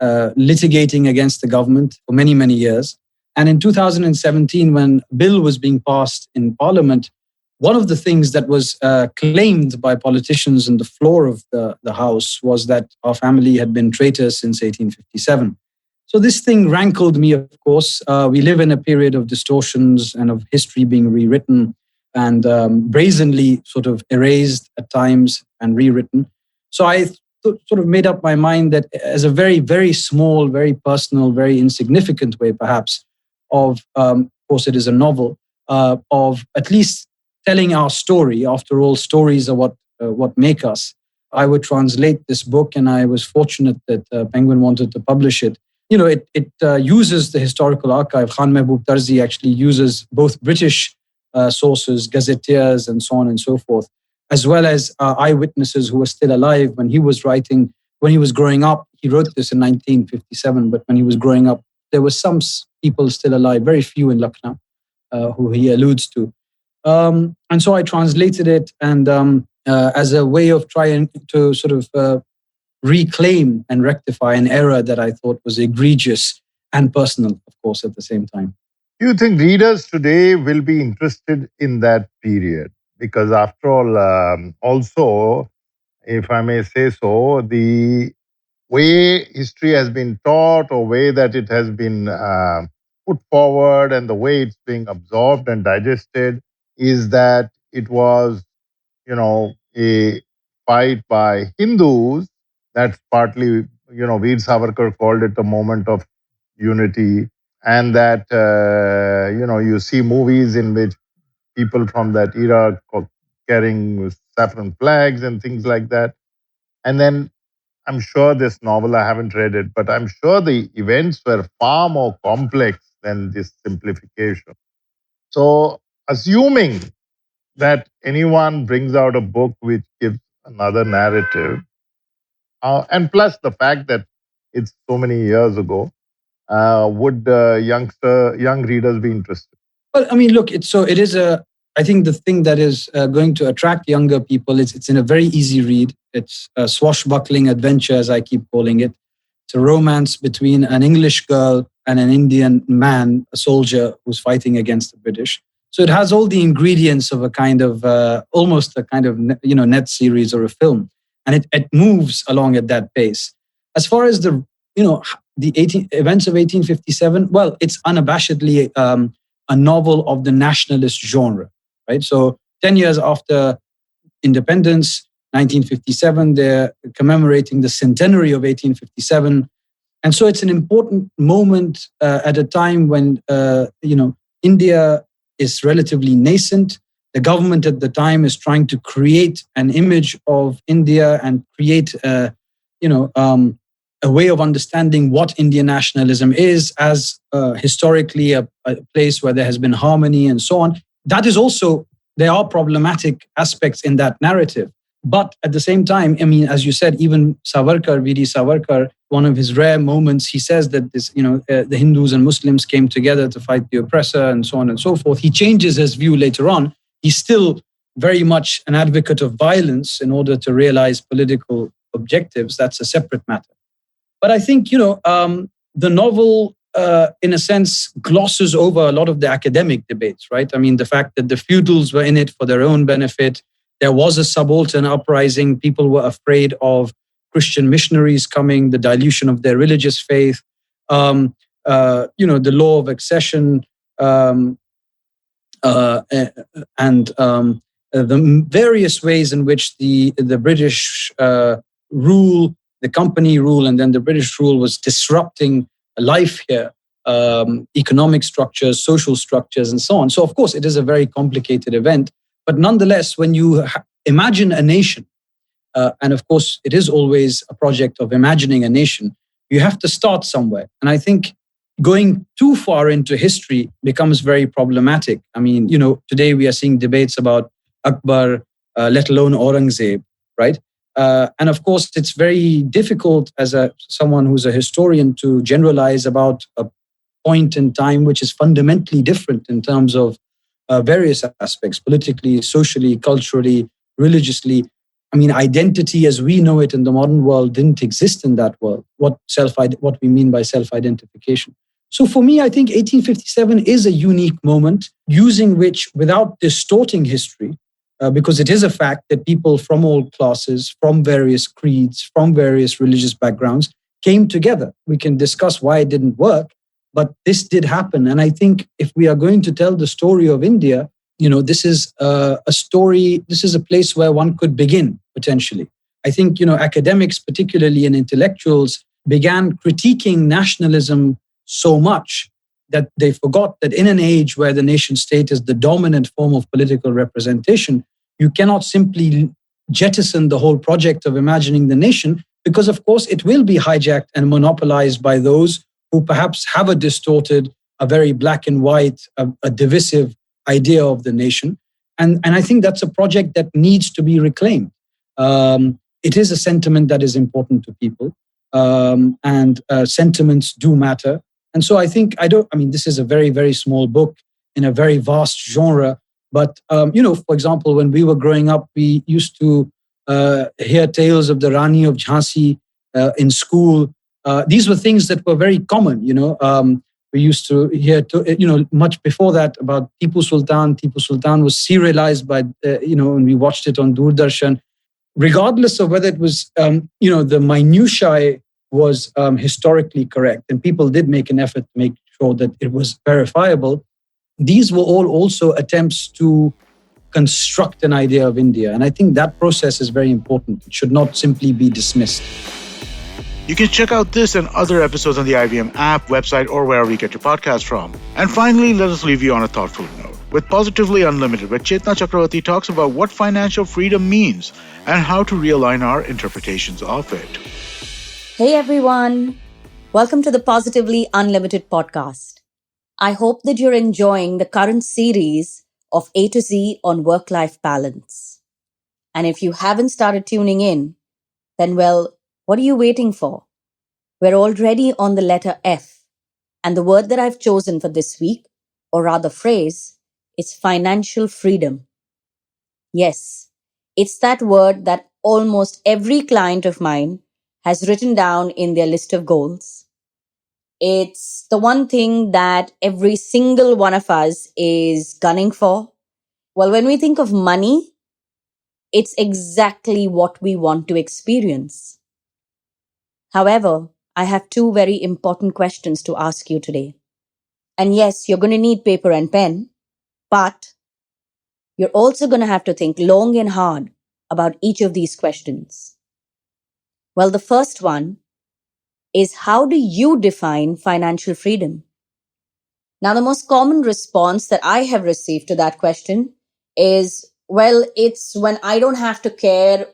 L: litigating against the government for many, many years. And in 2017, when a bill was being passed in Parliament, one of the things that was claimed by politicians on the floor of the House was that our family had been traitors since 1857. So this thing rankled me, of course. We live in a period of distortions and of history being rewritten and brazenly sort of erased at times and rewritten. So I sort of made up my mind that as a very, very small, very personal, very insignificant way perhaps of course it is a novel, of at least telling our story. After all, stories are what make us. I would translate this book, and I was fortunate that Penguin wanted to publish it. You know, it uses the historical archive. Khan Mahmudabad actually uses both British sources, gazetteers, and so on and so forth, as well as eyewitnesses who were still alive when he was writing. When he was growing up, he wrote this in 1957, but when he was growing up, there were some people still alive, very few in Lucknow, who he alludes to. And so I translated it, and as a way of trying to sort of reclaim and rectify an error that I thought was egregious and personal, of course, at the same time.
K: Do you think readers today will be interested in that period? Because after all, also, if I may say so, the way history has been taught or way that it has been put forward and the way it's being absorbed and digested is that it was, you know, a fight by Hindus. That's partly, you know, Veer Savarkar called it a moment of unity. And that, you know, you see movies in which people from that era carrying saffron flags and things like that. And then I'm sure this novel, I haven't read it, but I'm sure the events were far more complex than this simplification. So assuming that anyone brings out a book which gives another narrative, and plus the fact that it's so many years ago, would young readers be interested?
L: Well, I mean, look, I think the thing that is going to attract younger people is it's in a very easy read. It's a swashbuckling adventure, as I keep calling it. It's a romance between an English girl and an Indian man, a soldier who's fighting against the British. So it has all the ingredients of a kind of almost a kind of net series or a film, and it moves along at that pace. As far as the events of 1857, well, it's unabashedly a novel of the nationalist genre, right? So 10 years after independence, 1957, they're commemorating the centenary of 1857. And so it's an important moment at a time when, India is relatively nascent. The government at the time is trying to create an image of India and create, a way of understanding what Indian nationalism is as historically a place where there has been harmony and so on. That is also, there are problematic aspects in that narrative. But at the same time, I mean, as you said, even Savarkar, V.D. Savarkar, one of his rare moments, he says that the Hindus and Muslims came together to fight the oppressor and so on and so forth. He changes his view later on. He's still very much an advocate of violence in order to realize political objectives. That's a separate matter. But I think, the novel, in a sense, glosses over a lot of the academic debates, right? I mean, the fact that the feudals were in it for their own benefit. There was a subaltern uprising. People were afraid of Christian missionaries coming, the dilution of their religious faith, the law of accession, and the various ways in which the British rule, the company rule, and then the British rule was disrupting life here, economic structures, social structures, and so on. So, of course, it is a very complicated event. But nonetheless, when you imagine a nation, and of course, it is always a project of imagining a nation, you have to start somewhere. And I think going too far into history becomes very problematic. I mean, today we are seeing debates about Akbar, let alone Aurangzeb, right? And of course, it's very difficult as someone who's a historian to generalize about a point in time which is fundamentally different in terms of various aspects, politically, socially, culturally, religiously. I mean, identity as we know it in the modern world didn't exist in that world, what we mean by self-identification. So for me, I think 1857 is a unique moment using which, without distorting history, because it is a fact that people from all classes, from various creeds, from various religious backgrounds came together. We can discuss why it didn't work, but this did happen. And I think if we are going to tell the story of India, this is a story, this is a place where one could begin, potentially. I think, academics, particularly and intellectuals, began critiquing nationalism so much that they forgot that in an age where the nation state is the dominant form of political representation, you cannot simply jettison the whole project of imagining the nation, because, of course, it will be hijacked and monopolized by those who perhaps have a distorted, a very black and white, a divisive idea of the nation. And I think that's a project that needs to be reclaimed. It is a sentiment that is important to people, and sentiments do matter. And so I think, this is a very, very small book in a very vast genre. But, for example, when we were growing up, we used to hear tales of the Rani of Jhansi in school. These were things that were very common, We used to hear, much before that about Tipu Sultan. Tipu Sultan was serialized by, and we watched it on Doordarshan. Regardless of whether it was, the minutiae was historically correct, and people did make an effort to make sure that it was verifiable. These were all also attempts to construct an idea of India. And I think that process is very important. It should not simply be dismissed.
C: You can check out this and other episodes on the IVM app, website, or wherever you get your podcast from. And finally, let us leave you on a thoughtful note with Positively Unlimited, where Chetana Chakravarthy talks about what financial freedom means and how to realign our interpretations of it.
J: Hey everyone, welcome to the Positively Unlimited podcast. I hope that you're enjoying the current series of A to Z on work-life balance. And if you haven't started tuning in, then well, what are you waiting for? We're already on the letter F, And the word that I've chosen for this week, or rather phrase, is financial freedom. Yes, it's that word that almost every client of mine has written down in their list of goals. It's the one thing that every single one of us is gunning for. Well, when we think of money, it's exactly what we want to experience. However, I have two very important questions to ask you today. And yes, you're going to need paper and pen, but you're also going to have to think long and hard about each of these questions. Well, the first one is, how do you define financial freedom? Now, the most common response that I have received to that question is, well, it's when I don't have to care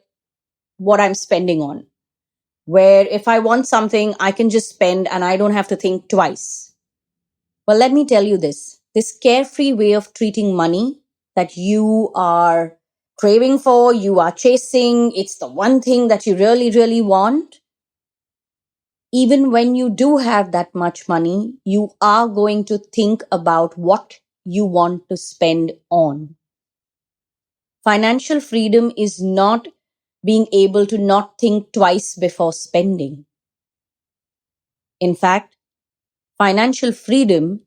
J: what I'm spending on, where if I want something, I can just spend and I don't have to think twice. Well, let me tell you this carefree way of treating money that you are craving for, you are chasing, it's the one thing that you really, really want. Even when you do have that much money, you are going to think about what you want to spend on. Financial freedom is not being able to not think twice before spending. In fact, financial freedom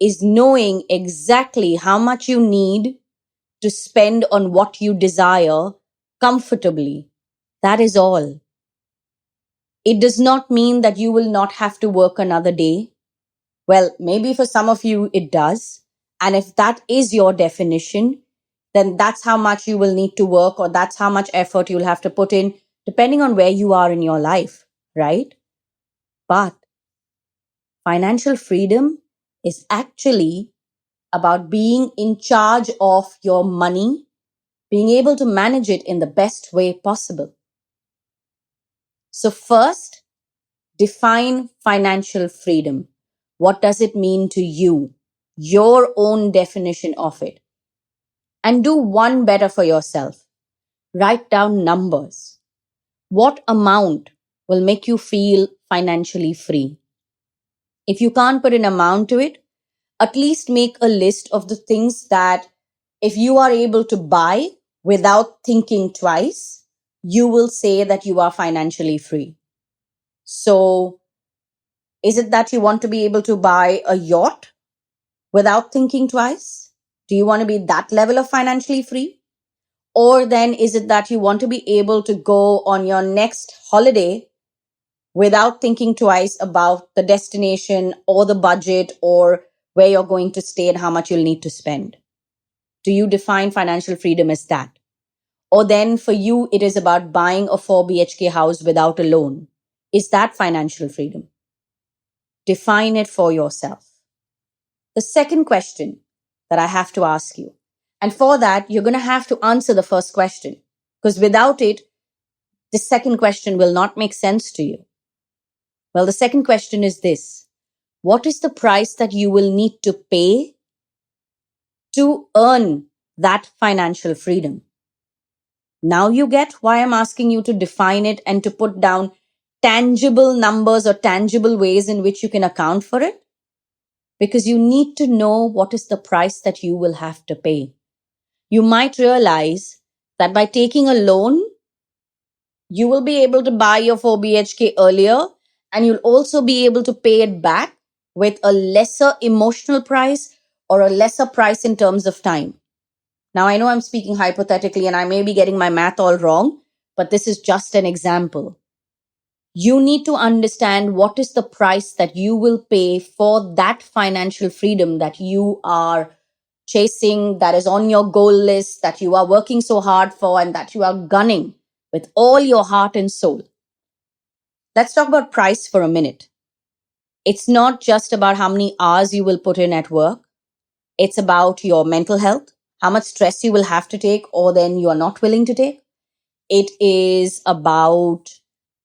J: is knowing exactly how much you need to spend on what you desire comfortably. That is all. It does not mean that you will not have to work another day. Well, maybe for some of you it does. And if that is your definition, then that's how much you will need to work, or that's how much effort you'll have to put in, depending on where you are in your life, right? But financial freedom is actually about being in charge of your money, being able to manage it in the best way possible. So first, define financial freedom. What does it mean to you? Your own definition of it. And do one better for yourself. Write down numbers. What amount will make you feel financially free? If you can't put an amount to it, at least make a list of the things that if you are able to buy without thinking twice, you will say that you are financially free. So, is it that you want to be able to buy a yacht without thinking twice? Do you want to be that level of financially free? Or then is it that you want to be able to go on your next holiday without thinking twice about the destination or the budget or where you're going to stay and how much you'll need to spend? Do you define financial freedom as that? Or then for you, it is about buying a 4 BHK house without a loan. Is that financial freedom? Define it for yourself. The second question that I have to ask you, and for that, you're going to have to answer the first question, because without it, the second question will not make sense to you. Well, the second question is this: what is the price that you will need to pay to earn that financial freedom? Now you get why I'm asking you to define it and to put down tangible numbers or tangible ways in which you can account for it? Because you need to know what is the price that you will have to pay. You might realize that by taking a loan, you will be able to buy your 4 BHK earlier, and you'll also be able to pay it back with a lesser emotional price or a lesser price in terms of time. Now, I know I'm speaking hypothetically and I may be getting my math all wrong, but this is just an example. You need to understand what is the price that you will pay for that financial freedom that you are chasing, that is on your goal list, that you are working so hard for, and that you are gunning with all your heart and soul. Let's talk about price for a minute. It's not just about how many hours you will put in at work. It's about your mental health, how much stress you will have to take or then you are not willing to take. It is about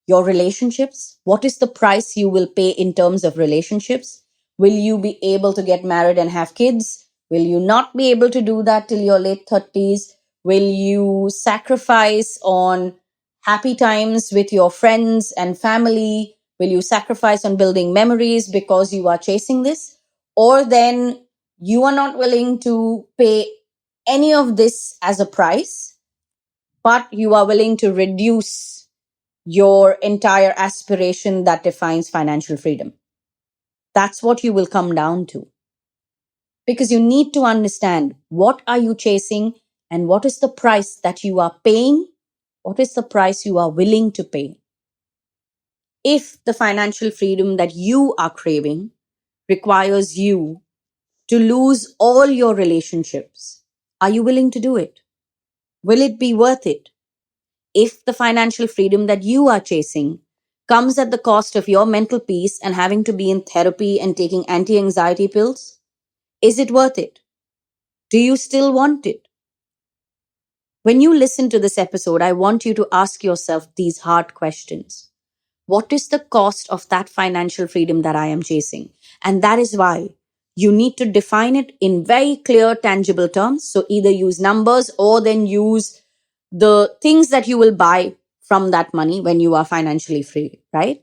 J: your relationships. What is the price you will pay in terms of relationships? Will you be able to get married and have kids? Will you not be able to do that till your late 30s? Will you sacrifice on happy times with your friends and family Will you sacrifice on building memories because you are chasing this? Or then you are not willing to pay any of this as a price, but you are willing to reduce your entire aspiration that defines financial freedom. That's what you will come down to. Because you need to understand what are you chasing and what is the price that you are paying, what is the price you are willing to pay. If the financial freedom that you are craving requires you to lose all your relationships, are you willing to do it? Will it be worth it? If the financial freedom that you are chasing comes at the cost of your mental peace and having to be in therapy and taking anti-anxiety pills, is it worth it? Do you still want it? When you listen to this episode, I want you to ask yourself these hard questions. What is the cost of that financial freedom that I am chasing? And that is why you need to define it in very clear, tangible terms. So either use numbers or then use the things that you will buy from that money when you are financially free, right?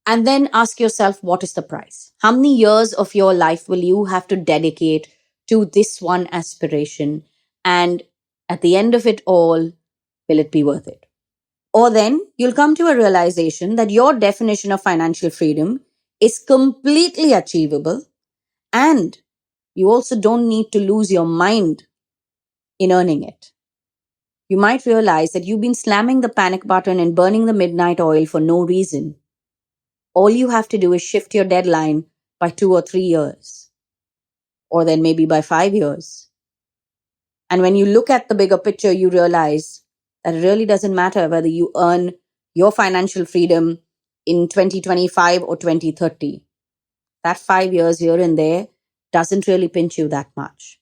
J: And then ask yourself, what is the price? How many years of your life will you have to dedicate to this one aspiration? And at the end of it all, will it be worth it? Or then you'll come to a realization that your definition of financial freedom is completely achievable, and you also don't need to lose your mind in earning it. You might realize that you've been slamming the panic button and burning the midnight oil for no reason. All you have to do is shift your deadline by 2 or 3 years, or then maybe by 5 years. And when you look at the bigger picture, you realize that it really doesn't matter whether you earn your financial freedom in 2025 or 2030. That 5 years here and there doesn't really pinch you that much.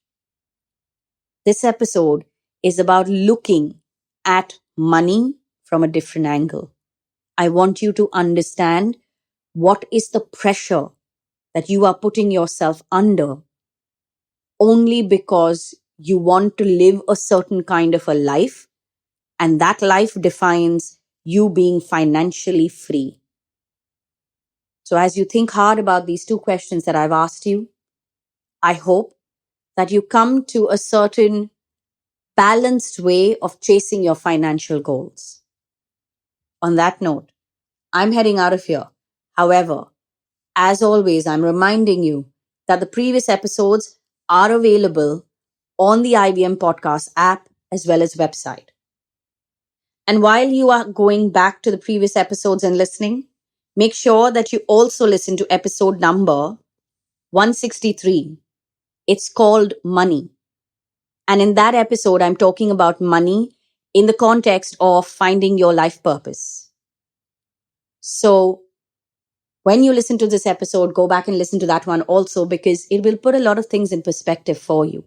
J: This episode is about looking at money from a different angle. I want you to understand what is the pressure that you are putting yourself under only because you want to live a certain kind of a life, and that life defines you being financially free. So as you think hard about these two questions that I've asked you, I hope that you come to a certain balanced way of chasing your financial goals. On that note, I'm heading out of here. However, as always, I'm reminding you that the previous episodes are available on the IVM Podcast app as well as website. And while you are going back to the previous episodes and listening, make sure that you also listen to episode number 163. It's called Money. And in that episode, I'm talking about money in the context of finding your life purpose. So when you listen to this episode, go back and listen to that one also, because it will put a lot of things in perspective for you.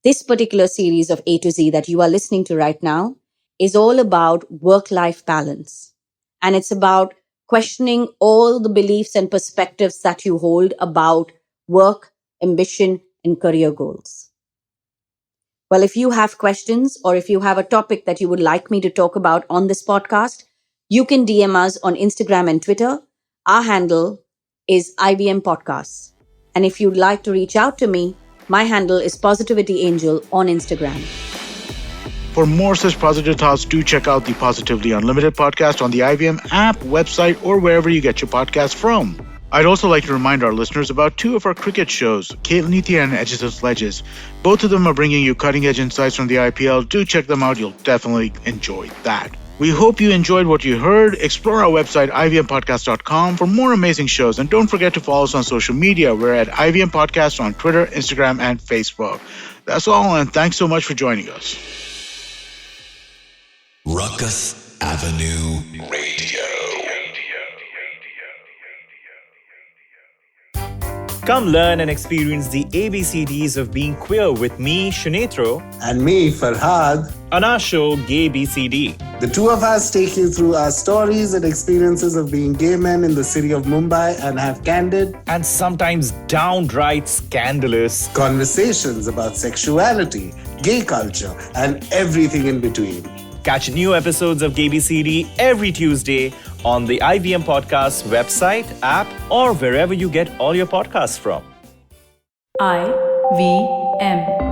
J: This particular series of A to Z that you are listening to right now is all about work-life balance. And it's about questioning all the beliefs and perspectives that you hold about work, ambition, and career goals. Well, if you have questions or if you have a topic that you would like me to talk about on this podcast, you can DM us on Instagram and Twitter. Our handle is IVM Podcasts. And if you'd like to reach out to me, my handle is Positivity Angel on Instagram.
C: For more such positive thoughts, do check out the Positively Unlimited podcast on the IVM app, website, or wherever you get your podcasts from. I'd also like to remind our listeners about two of our cricket shows, Kale Nithya and Edges of Sledges. Both of them are bringing you cutting-edge insights from the IPL. Do check them out. You'll definitely enjoy that. We hope you enjoyed what you heard. Explore our website, ivmpodcast.com, for more amazing shows. And don't forget to follow us on social media. We're at IVM Podcast on Twitter, Instagram, and Facebook. That's all, and thanks so much for joining us.
B: Rukus Avenue Radio.
M: Come learn and experience the ABCDs of being queer with me, Shinetro,
N: and me, Farhad,
M: on our show, Gay BCD.
N: The two of us take you through our stories and experiences of being gay men in the city of Mumbai and have candid
M: and sometimes downright scandalous
N: conversations about sexuality, gay culture, and everything in between.
M: Catch new episodes of GabyCD every Tuesday on the IVM Podcast website, app, or wherever you get all your podcasts from.
O: IVM.